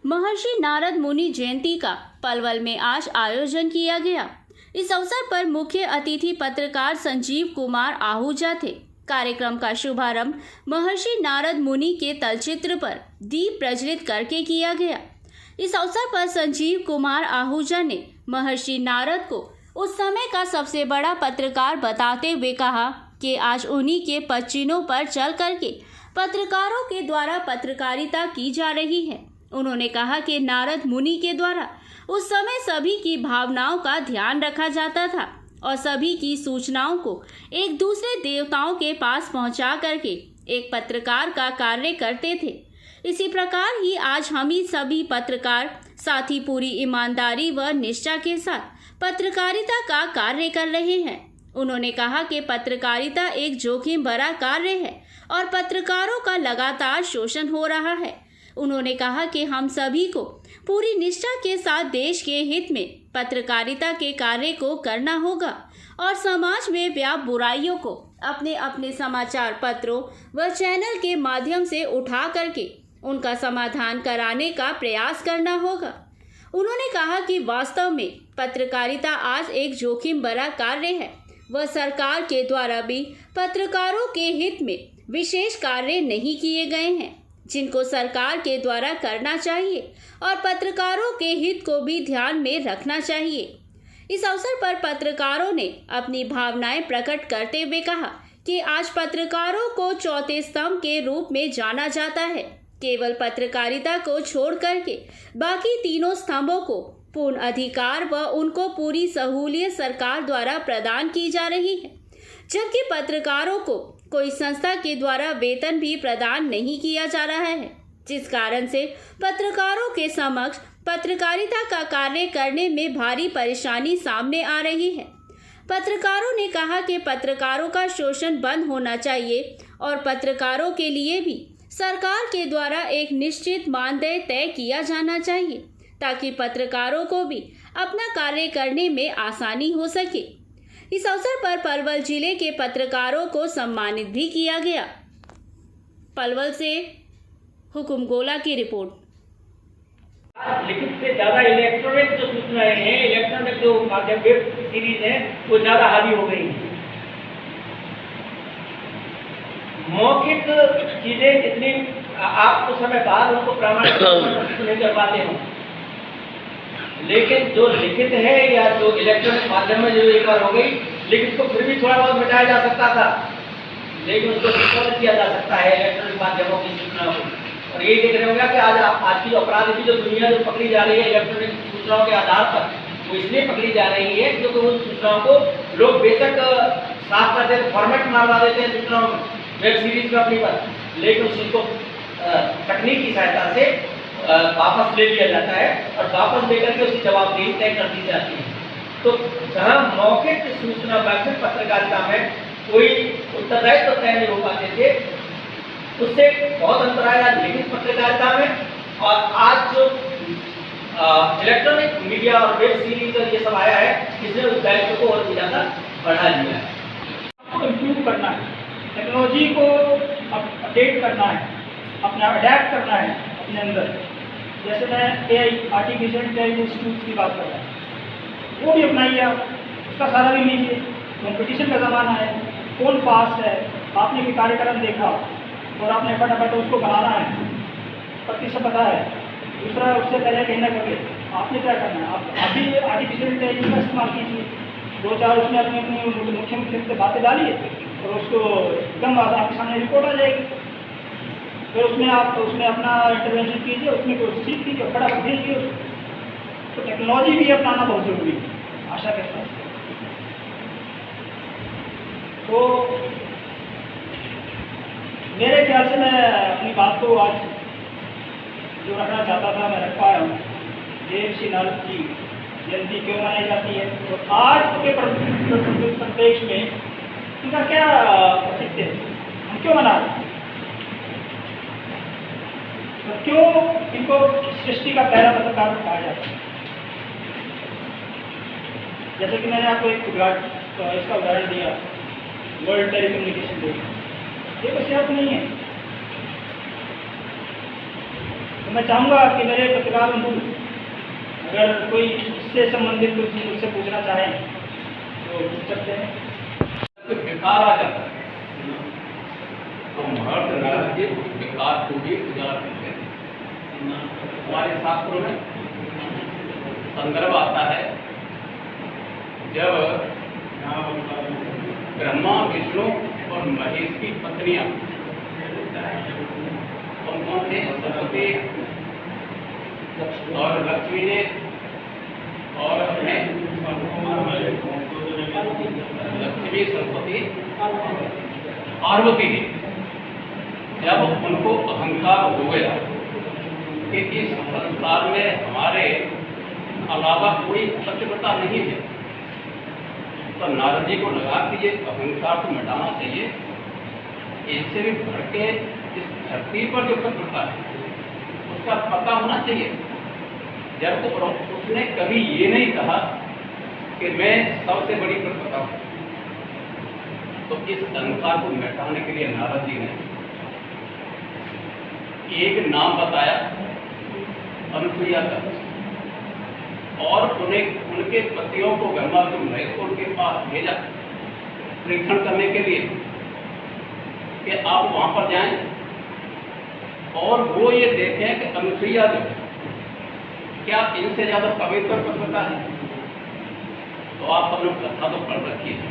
महर्षि नारद मुनि जयंती का पलवल में आज आयोजन किया गया। इस अवसर पर मुख्य अतिथि पत्रकार संजीव कुमार आहूजा थे। कार्यक्रम का शुभारंभ महर्षि नारद मुनि के तलचित्र पर दीप प्रज्वलित करके किया गया। इस अवसर पर संजीव कुमार आहूजा ने महर्षि नारद को उस समय का सबसे बड़ा पत्रकार बताते हुए कहा कि आज उन्हीं के पदचिन्हों पर चल करके पत्रकारों के द्वारा पत्रकारिता की जा रही है। उन्होंने कहा कि नारद मुनि के द्वारा उस समय सभी की भावनाओं का ध्यान रखा जाता था और सभी की सूचनाओं को एक दूसरे देवताओं के पास पहुंचा करके एक पत्रकार का कार्य करते थे। इसी प्रकार ही आज हम ही सभी पत्रकार साथी पूरी ईमानदारी व निष्ठा के साथ पत्रकारिता का कार्य कर रहे हैं। उन्होंने कहा कि पत्रकारिता एक जोखिम भरा कार्य है और पत्रकारों का लगातार शोषण हो रहा है। उन्होंने कहा कि हम सभी को पूरी निष्ठा के साथ देश के हित में पत्रकारिता के कार्य को करना होगा और समाज में व्याप्त बुराइयों को अपने अपने समाचार पत्रों व चैनल के माध्यम से उठा करके उनका समाधान कराने का प्रयास करना होगा। उन्होंने कहा कि वास्तव में पत्रकारिता आज एक जोखिम भरा कार्य है व सरकार के द्वारा भी पत्रकारों के हित में विशेष कार्य नहीं किए गए हैं जिनको सरकार के द्वारा करना चाहिए और पत्रकारों के हित को भी ध्यान में रखना चाहिए। इस अवसर पर पत्रकारों ने अपनी भावनाएं प्रकट करते हुए कहा कि आज पत्रकारों को चौथे स्तंभ के रूप में जाना जाता है। केवल पत्रकारिता को छोड़ करके बाकी तीनों स्तंभों को पूर्ण अधिकार व उनको पूरी सहूलियत सरकार द्वारा प्रदान की जा रही है, जबकि पत्रकारों को कोई संस्था के द्वारा वेतन भी प्रदान नहीं किया जा रहा है, जिस कारण से पत्रकारों के समक्ष पत्रकारिता का कार्य करने में भारी परेशानी सामने आ रही है। पत्रकारों ने कहा कि पत्रकारों का शोषण बंद होना चाहिए और पत्रकारों के लिए भी सरकार के द्वारा एक निश्चित मानदेय तय किया जाना चाहिए ताकि पत्रकारों को भी अपना कार्य करने में आसानी हो सके। इस अवसर पर पलवल जिले के पत्रकारों को सम्मानित भी किया गया। पलवल से हुकुम गोला की रिपोर्ट। लिखित से ज्यादा इलेक्ट्रॉनिक जो सूचनाएं हैं, इलेक्ट्रॉनिक जो माध्यम वेब सीरीज है वो ज्यादा हावी हो गई। मौखिक चीजें इतनी आप कुछ समय बाद उनको प्रामाणिक नहीं कर पाते हो, लेकिन जो लिखित है या जो इलेक्ट्रॉनिक माध्यम में जो एक बार हो गई, लिखित को फिर भी थोड़ा बहुत मिटाया जा सकता था, लेकिन उसको संशोधित किया जा सकता है इलेक्ट्रॉनिक माध्यमों की सूचनाओं को। और ये देख रहे होंगे कि आज की अपराध की जो दुनिया जो पकड़ी जा रही है इलेक्ट्रॉनिक सूचनाओं के आधार पर, वो इसलिए पकड़ी जा रही है क्योंकि उन सूचनाओं को लोग बेशक साफ कर देते, फॉर्मेट मारवा देते हैं सूचनाओं में, वेब सीरीज में अपनी पर, लेकिन उसको तकनीक की सहायता से वापस ले लिया जाता है और वापस लेकर के उसकी जवाबदेही तय कर दी जाती है। तो जहाँ मौखिक सूचना वैश्विक पत्रकारिता में कोई उत्तरदायित्व तय नहीं हो पाते थे, उससे बहुत अंतर आया लिखित पत्रकारिता में। और आज जो इलेक्ट्रॉनिक मीडिया और वेब सीरीज और ये सब आया है, इसने उस दायित्व को और भी ज़्यादा बढ़ा लिया है। आपको इम्प्रूव करना है, टेक्नोलॉजी को अपडेट करना है, अपना अडेप्ट करना है अपने अंदर। जैसे मैं AI आर्टिफिशियल इंटेलिजेंस टूल्स की बात कर रहा हूँ, वो भी अपनाइए आप, उसका सारा भी लीजिए। कॉम्पिटिशन का ज़माना है, कौन फास्ट है, आपने भी कार्यक्रम देखा और आपने फटाफट उसको बनाना है, प्रतिशत पता है, दूसरा उससे पहले कहीं ना कहीं आपने क्या करना है, आप भी आर्टिफिशियल इंटेलिजेंस का इस्तेमाल कीजिए। 2-4 उसमें अपनी अपनी मुख्य बातें डालिए और उसको एकदम आपके सामने रिपोर्ट आ जाएगी। फिर उसमें अपना इंटरवेंशन कीजिए, उसमें कोई चीज़ कीजिए, फटाफट भेजिए उसको। तो टेक्नोलॉजी भी अपनाना बहुत जरूरी है आशा के साथ। तो मेरे ख्याल से मैं अपनी बात को आज जो रखना चाहता था मैं रख पाया हूँ। महर्षि नारद की जयंती क्यों मनाई जाती है, तो आज के परिप्रेक्ष्य में उनका क्या औचित्य है, हम क्यों मना रहे हैं, तो क्यों इनको सृष्टि का पहला पत्रकार कहा जाता है। जैसे कि मैंने आपको इसका उदाहरण दिया, वर्ल्ड टेलीकम्युनिकेशन डे, ये कोई सिर्फ नहीं है। मैं चाहूँगा कि मेरे पत्रकार बंधु अगर कोई इससे संबंधित कुछ मुझसे पूछना चाहें तो पूछ सकते हैं। तो विकार आ जाता है तो मर्द नारद उस विकार को भी उजागर करते हैं। हमारे शास्त्रों में संदर्भ आता है जब ब्रह्मा विष्णु और महेश की पत्नियां कौन थे? सरस्वती और लक्ष्मी ने और अपने लक्ष्मी सरस्वती पार्वती ने जब उनको अहंकार हो गया कि इस संसार में हमारे अलावा कोई पतिव्रता नहीं है, तो नारद जी को लगा कि ये अहंकार को मिटाना चाहिए, इससे भी बढ़ के इस धरती पर जो पतिव्रता है उसका पता होना चाहिए। जब तो उसने कभी ये नहीं कहा कि मैं सबसे बड़ी पतिव्रता हूँ, तो इस अहंकार को मिटाने के लिए नारद जी ने एक नाम बताया अनुसुईया का, और उन्हें उनके पतियों को गंगा के महेश को उनके पास भेजा परीक्षण करने के लिए कि आप वहां पर जाएं और वो ये देखें कि अनुसुईया जो क्या इनसे ज्यादा पवित्र पतिव्रता है। तो आप अपने कथा तो पढ़ रखी है,